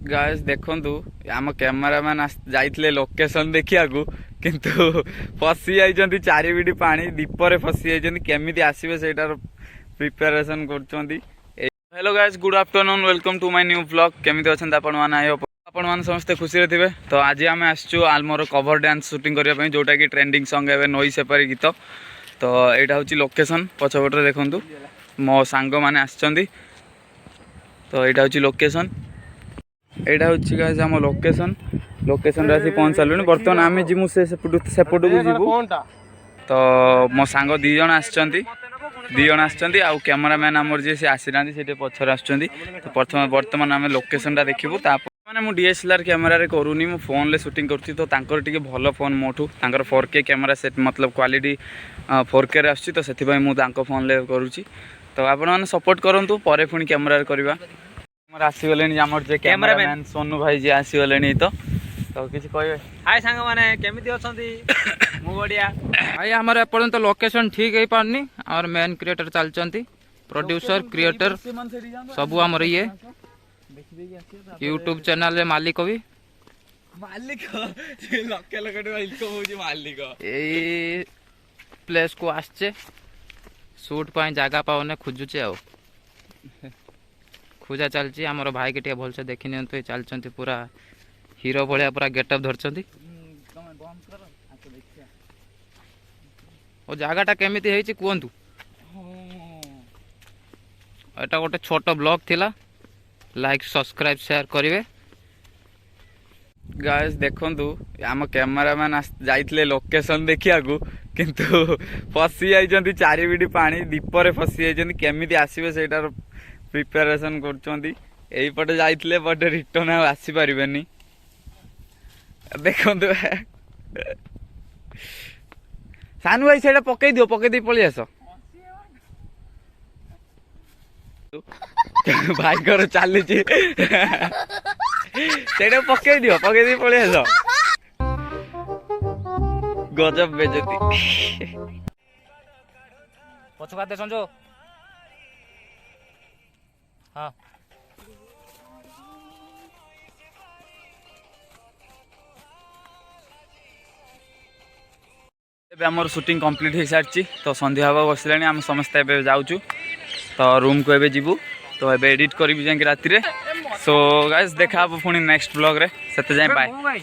Guys देखंतु आम cameraman जाइथिले location देखिया किंतु फसी जाइछंती 4 बिडी पानी दीपरे फसी जाइछंती केमिति आसीबे सेटार प्रिपरेशन करछंती। Hello guys, good afternoon, welcome to my new vlog. केमिति अछन आपण माने आयो आपण माने समस्त खुशी रे थिबे। तो आज आम आसचु आलमोर कवर डांस शूटिंग करिया पई जोटा कि ट्रेंडिंग सॉन्ग एबे नई सेपारी गीत। तो एटा होची लोकेशन पछपटरे देखंतु मो सांग माने आछंती। तो एटा होची लोकेशन, एटा होची गाइस आम लोकेशन लोकेशन रे पहुंच सालुनी। बर्तमान आम जिमु सेपटू को जीवु। तो मो सांग दी जण आछंती आउ कैमरामैन आमर जे से आसीनांती सेटे पछर आछंती। तो प्रथम बर्तमान आम लोकेशन टा देखिबु। माने मु डीएसएलआर कैमरा रे करूनी, मु फोन ले शूटिंग करती। तो तांकर टिके भलो फोन मोठू, तांकर 4K कैमरा सेट मतलब क्वालिटी 4K रे आछी। तो सेति भाई मु तांको फोन ले करूची। तो आपण माने सपोर्ट करंतु, परे पुनी कैमरा रे करबा। हमर आसी गलेनी हमर जे कैमरामैन सोनू भाई जे आसी गलेनी। तो किछि कहबे? हाय सांग माने केमिति अछंती? मु बढ़िया भाई हमारे एपर्यंत तो लोकेशन ठीक है पारनी। और मेन क्रिएटर चलचंती, प्रोड्यूसर क्रिएटर सबू हमर ये यूट्यूब चैनल रे मालिक भी ए प्लेस को आसचे शूट पाई जगह पाउने खोजुचे आ खोजा चलची। हमर भाई के भल से देखि नियंतु, चलचंती पूरा हीरो भलिया पूरा गेटअप धरचंती। ओ जगहटा केमिति हेछि कुहंतु? एटा गोटे छोट ब्लॉग थिला, लाइक सब्सक्राइब शेयर करिवे। गाइस देखंतु आम कैमरामैन जाइथिले लोकेशन देखिया किंतु फसी जाइछंती 4 बिडी पानी दीपरे फसी जाइछंती केमिति आसीबे सेटार प्रिपरेशन करछंती। एई पटे जाइथिले बट रिटर्न आसी परिबेनी। देखंतु सानू भाई सेटा पकई दियो, पकई दे पळि आसो। भाई कर चली सेटा पकई दियो, पकई दे पळि आसो। गजब बेजती। पछुका दे संजो। हां आमर शूटिंग कंप्लीट हो सारी। तो संध्या हवा बसला आम समस्त एबे जाऊँ। तो रूम को एबे जीवु। तो एबे एडिट करी जाए राति रे। सो गाइस देखा पुणी नेक्स्ट ब्लॉग रे। सेते जाए बाय।